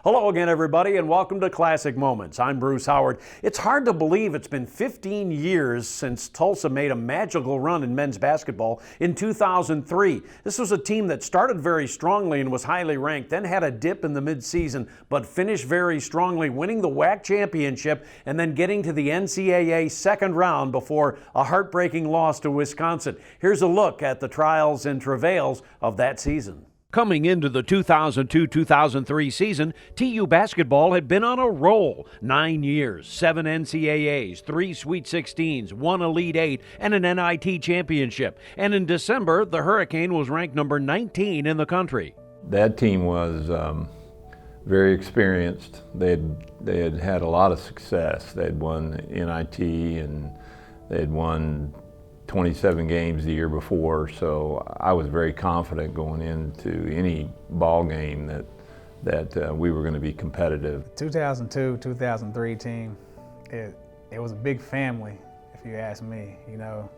Hello again, everybody, and welcome to Classic Moments. I'm Bruce Howard. It's hard to believe it's been 15 years since Tulsa made a magical run in men's basketball in 2003. This was a team that started very strongly and was highly ranked, then had a dip in the midseason, but finished very strongly, winning the WAC championship and then getting to the NCAA second round before a heartbreaking loss to Wisconsin. Here's a look at the trials and travails of that season. Coming into the 2002-2003 season, TU basketball had been on a roll. 9 years, 7 NCAAs, 3 Sweet 16s, 1 Elite 8, and an NIT championship. And in December, the Hurricane was ranked number 19 in the country. That team was very experienced. They had had a lot of success. They had won NIT and they had won 27 games the year before, so I was very confident going into any ball game that we were going to be competitive. 2002-2003 team, it was a big family, if you ask me. You know,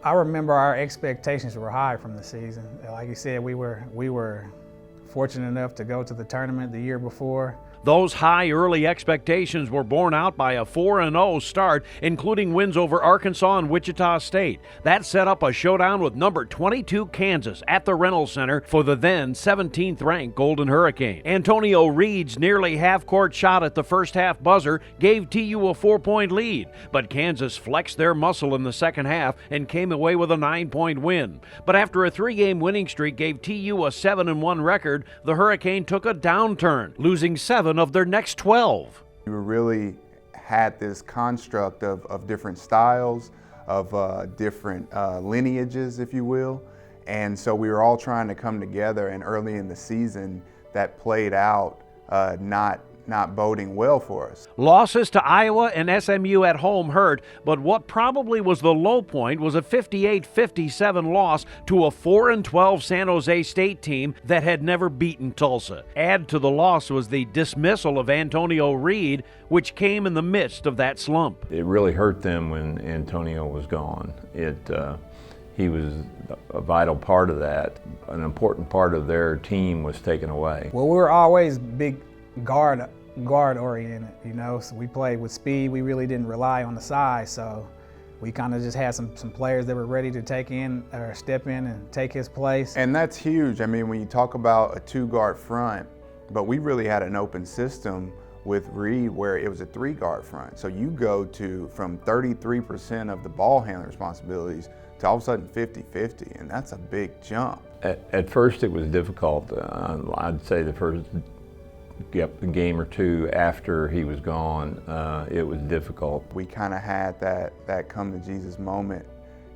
I remember our expectations were high from the season. Like you said, we were fortunate enough to go to the tournament the year before. Those high early expectations were borne out by a 4-0 start, including wins over Arkansas and Wichita State. That set up a showdown with number 22 Kansas at the Reynolds Center for the then 17th-ranked Golden Hurricane. Antonio Reed's nearly half-court shot at the first-half buzzer gave TU a 4-point lead, but Kansas flexed their muscle in the second half and came away with a 9-point win. But after a 3-game winning streak gave TU a 7-1 record, the Hurricane took a downturn, losing 7 of their next 12. We really had this construct of different styles, of different lineages, if you will. And so we were all trying to come together, and early in the season that played out not boding well for us. Losses to Iowa and SMU at home hurt, but what probably was the low point was a 58-57 loss to a 4-12 San Jose State team that had never beaten Tulsa. Add to the loss was the dismissal of Antonio Reed, which came in the midst of that slump. It really hurt them when Antonio was gone. He was a vital part of that. An important part of their team was taken away. Well, we were always big guard oriented, you know, so we played with speed. We really didn't rely on the size, so we kind of just had some players that were ready to take in or step in and take his place. And that's huge. I mean, when you talk about a 2-guard front, but we really had an open system with Reed where it was a 3-guard front. So you go from 33% of the ball handling responsibilities to all of a sudden 50-50, and that's a big jump. At first it was difficult. I'd say the first game or two after he was gone, it was difficult. We kind of had that come to Jesus moment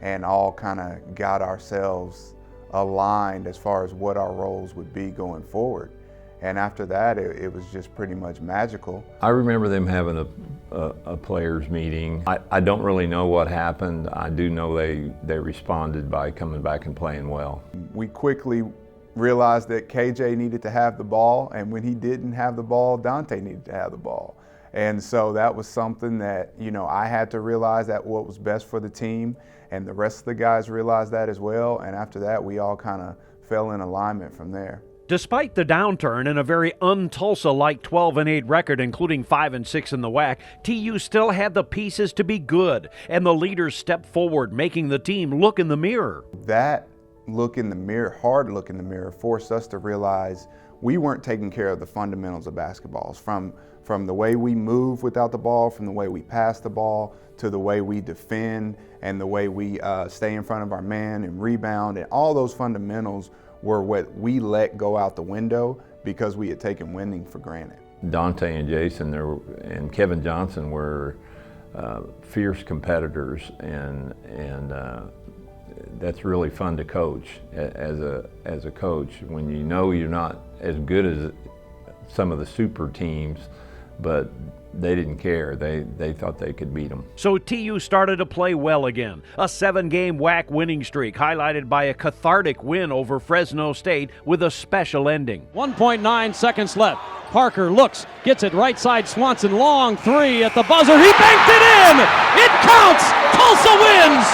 and all kind of got ourselves aligned as far as what our roles would be going forward. And after that, it was just pretty much magical. I remember them having a players meeting. I don't really know what happened. I do know they responded by coming back and playing well. We quickly realized that KJ needed to have the ball, and when he didn't have the ball, Dante needed to have the ball. And so that was something that, you know, I had to realize that what was best for the team, and the rest of the guys realized that as well. And after that, we all kind of fell in alignment from there. Despite the downturn and a very un-Tulsa-like 12-8 record, including 5-6 in the WAC, TU still had the pieces to be good, and the leaders stepped forward, making the team look in the mirror. That look in the mirror, hard look in the mirror, forced us to realize we weren't taking care of the fundamentals of basketball. From the way we move without the ball, from the way we pass the ball, to the way we defend, and the way we stay in front of our man and rebound, and all those fundamentals were what we let go out the window because we had taken winning for granted. Dante and Jason and Kevin Johnson were fierce competitors, and that's really fun to coach as a coach when you know you're not as good as some of the super teams, but they didn't care. They thought they could beat them. So TU started to play well again. A 7-game WAC winning streak highlighted by a cathartic win over Fresno State with a special ending. 1.9 seconds left. Parker looks, gets it right side. Swanson, long 3 at the buzzer. He banked it in! It counts! Tulsa wins!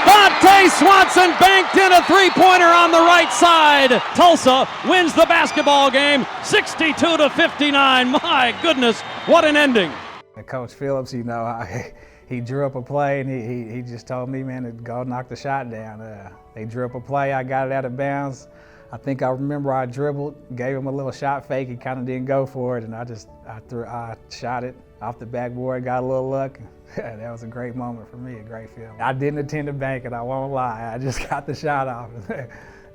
Dante Swanson banked in a three-pointer on the right side. Tulsa wins the basketball game 62-59. My goodness, what an ending. Coach Phillips, you know, he drew up a play and he just told me, man, to go knock the shot down. They drew up a play, I got it out of bounds. I think I remember I dribbled, gave him a little shot fake, he kind of didn't go for it, and I shot it off the backboard, got a little luck. That was a great moment for me, a great feeling. I didn't intend to bank it, I won't lie. I just got the shot off.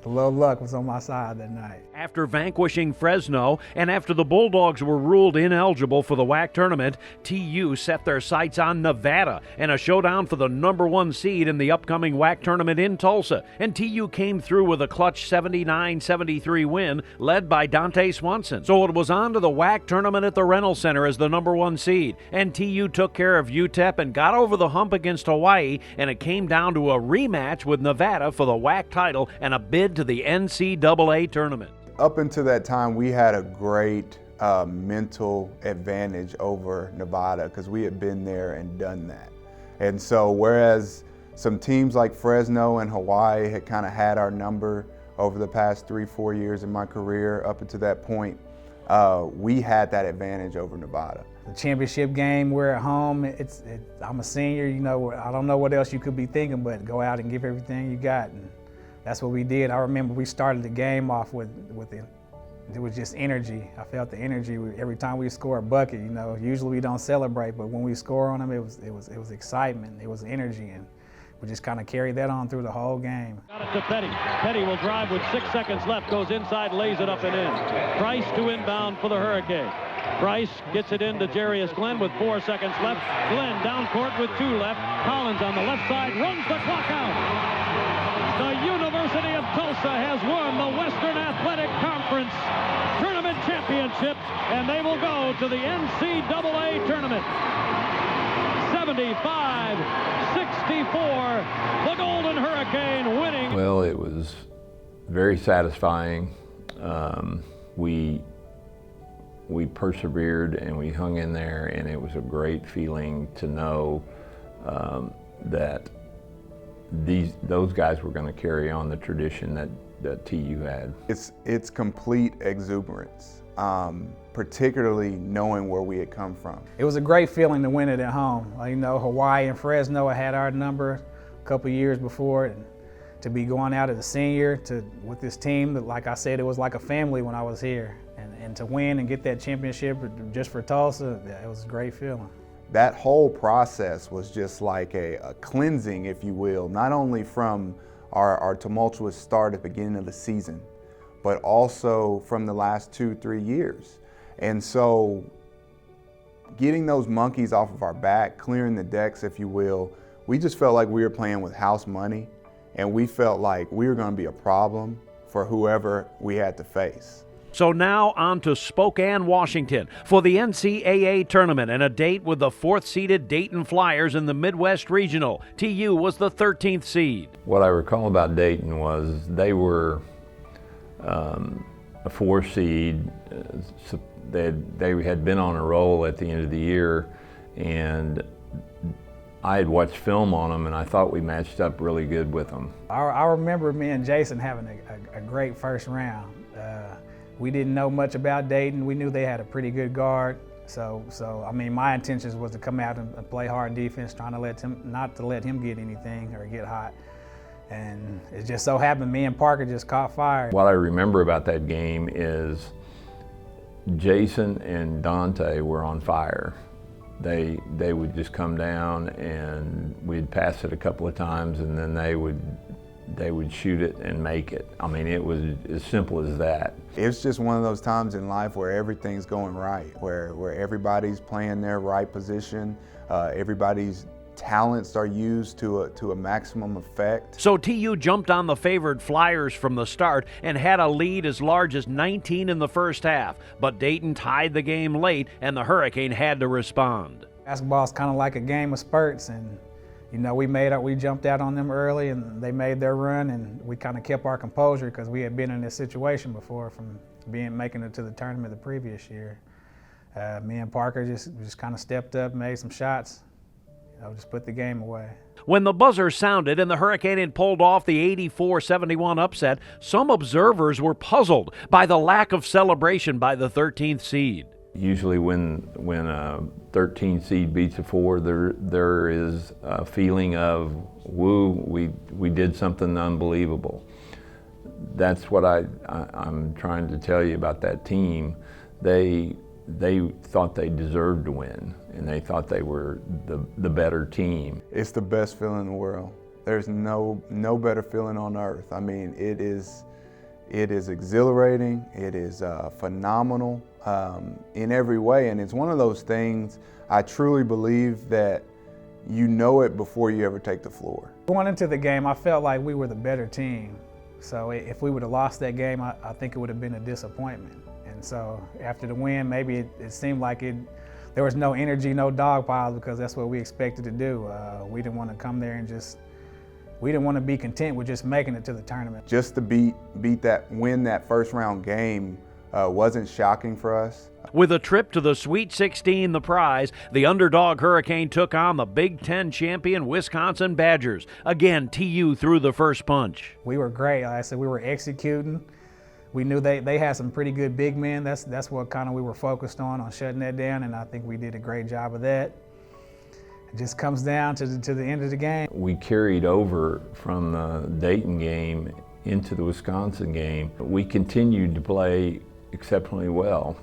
The little luck was on my side that night. After vanquishing Fresno and after the Bulldogs were ruled ineligible for the WAC tournament, TU set their sights on Nevada and a showdown for the #1 seed in the upcoming WAC tournament in Tulsa. And TU came through with a clutch 79-73 win led by Dante Swanson. So it was on to the WAC tournament at the Reynolds Center as the #1 seed. And TU took care of UTEP and got over the hump against Hawaii, and it came down to a rematch with Nevada for the WAC title and a bid to the NCAA tournament. Up until that time, we had a great mental advantage over Nevada because we had been there and done that. And so whereas some teams like Fresno and Hawaii had kind of had our number over the past 3-4 years in my career up until that point, we had that advantage over Nevada. The championship game, we're at home. I'm a senior, you know, I don't know what else you could be thinking, but go out and give everything you got. And that's what we did. I remember we started the game off with it was just energy. I felt the energy every time we score a bucket. You know, usually we don't celebrate, but when we score on them, it was excitement. It was energy, and we just kind of carried that on through the whole game. Got it to Petty. Petty will drive with 6 seconds left. Goes inside, lays it up and in. Price to inbound for the Hurricane. Price gets it into Jarius Glenn with 4 seconds left. Glenn down court with 2 left. Collins on the left side runs the clock out. The University of Tulsa has won the Western Athletic Conference Tournament Championship, and they will go to the NCAA Tournament. 75-64, the Golden Hurricane winning. Well, it was very satisfying. We persevered and we hung in there, and it was a great feeling to know that those guys were going to carry on the tradition that TU had. It's complete exuberance, particularly knowing where we had come from. It was a great feeling to win it at home. You know, Hawaii and Fresno had our number a couple years before, and to be going out as a senior with this team that, like I said, it was like a family when I was here, and to win and get that championship just for Tulsa, it was a great feeling. That whole process was just like a cleansing, if you will, not only from our tumultuous start at the beginning of the season, but also from the last 2-3 years. And so getting those monkeys off of our back, clearing the decks, if you will, we just felt like we were playing with house money, and we felt like we were going to be a problem for whoever we had to face. So now on to Spokane, Washington for the NCAA tournament and a date with the 4th-seeded Dayton Flyers in the Midwest Regional. TU was the 13th seed. What I recall about Dayton was they were a 4 seed. They had been on a roll at the end of the year, and I had watched film on them, and I thought we matched up really good with them. I remember me and Jason having a great first round. We didn't know much about Dayton. We knew they had a pretty good guard. So I mean, my intentions was to come out and play hard defense, trying to not to let him get anything or get hot. And it just so happened me and Parker just caught fire. What I remember about that game is Jason and Dante were on fire. They would just come down, and we'd pass it a couple of times, and then they would shoot it and make it. I mean, it was as simple as that. It's just one of those times in life where everything's going right, where everybody's playing their right position, everybody's talents are used to a maximum effect. So TU jumped on the favored Flyers from the start and had a lead as large as 19 in the first half, but Dayton tied the game late and the Hurricane had to respond. Basketball's kind of like a game of spurts, and you know, we jumped out on them early, and they made their run, and we kind of kept our composure because we had been in this situation before from making it to the tournament the previous year. Me and Parker just kind of stepped up, made some shots, you know, just put the game away. When the buzzer sounded and the Hurricane had pulled off the 84-71 upset, some observers were puzzled by the lack of celebration by the 13th seed. Usually when a 13 seed beats a 4, there is a feeling of, woo, we did something unbelievable. That's what I'm trying to tell you about that team. They thought they deserved to win, and they thought they were the better team. It's the best feeling in the world. There's no better feeling on earth. I mean, it is exhilarating. It is phenomenal in every way, and it's one of those things I truly believe that you know it before you ever take the floor. Going into the game, I felt like we were the better team. So if we would have lost that game, I think it would have been a disappointment. And so after the win, maybe it seemed like there was no energy, no dog piles, because that's what we expected to do. We didn't want to come there and we didn't want to be content with just making it to the tournament. Just to win that first round game wasn't shocking for us. With a trip to the Sweet 16 the prize, the underdog Hurricane took on the Big Ten champion Wisconsin Badgers. Again, TU threw the first punch. We were great. Like I said, we were executing. We knew they had some pretty good big men. That's what kind of we were focused on shutting that down, and I think we did a great job of that. It just comes down to the end of the game. We carried over from the Dayton game into the Wisconsin game. We continued to play exceptionally well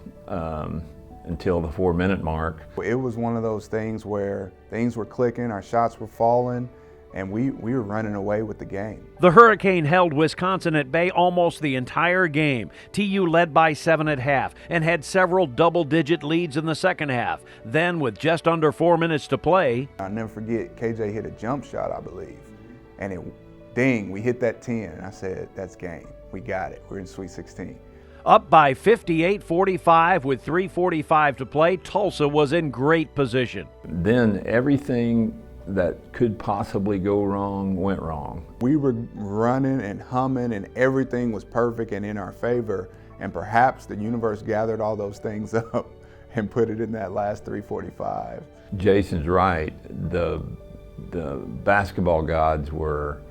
until the 4-minute mark. It was one of those things where things were clicking, our shots were falling, and we were running away with the game. The Hurricane held Wisconsin at bay almost the entire game. TU led by 7 at half and had several double-digit leads in the second half. Then, with just under 4 minutes to play, I'll never forget, KJ hit a jump shot, I believe, and ding, we hit that 10, and I said, that's game. We got it. We're in Sweet 16. up by 58-45 with 3:45 to play, Tulsa was in great position. Then everything that could possibly go wrong went wrong. We were running and humming and everything was perfect and in our favor, and perhaps the universe gathered all those things up and put it in that last 3:45. Jason's right. The basketball gods were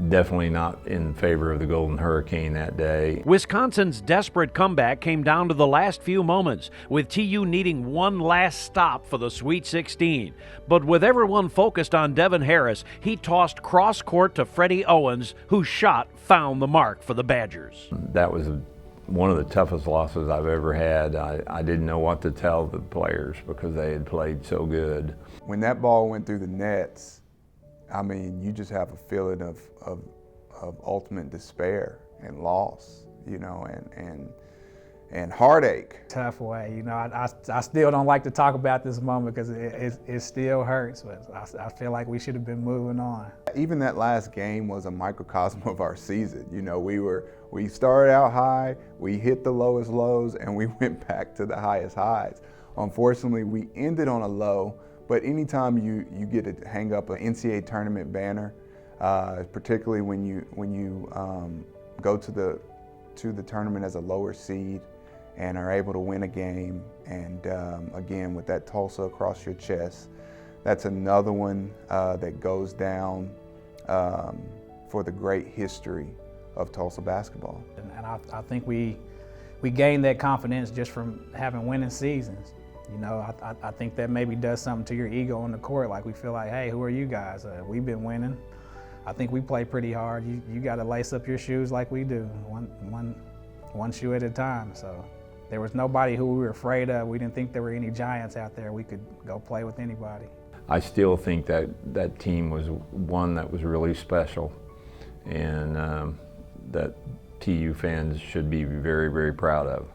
definitely not in favor of the Golden Hurricane that day. Wisconsin's desperate comeback came down to the last few moments, with TU needing one last stop for the Sweet 16. But with everyone focused on Devin Harris, he tossed cross-court to Freddie Owens, whose shot found the mark for the Badgers. That was one of the toughest losses I've ever had. I didn't know what to tell the players because they had played so good. When that ball went through the nets, I mean, you just have a feeling of ultimate despair and loss, you know, and heartache. Tough way, you know. I still don't like to talk about this moment because it still hurts, but I feel like we should have been moving on. Even that last game was a microcosm of our season. You know, we started out high, we hit the lowest lows, and we went back to the highest highs. Unfortunately, we ended on a low. But anytime you get to hang up an NCAA tournament banner, particularly when you go to the tournament as a lower seed and are able to win a game, and again with that Tulsa across your chest, that's another one that goes down for the great history of Tulsa basketball. And I think we gained that confidence just from having winning seasons. You know, I think that maybe does something to your ego on the court. Like, we feel like, hey, who are you guys? We've been winning. I think we play pretty hard. You got to lace up your shoes like we do, one shoe at a time. So there was nobody who we were afraid of. We didn't think there were any giants out there. We could go play with anybody. I still think that team was one that was really special, and that TU fans should be very, very proud of.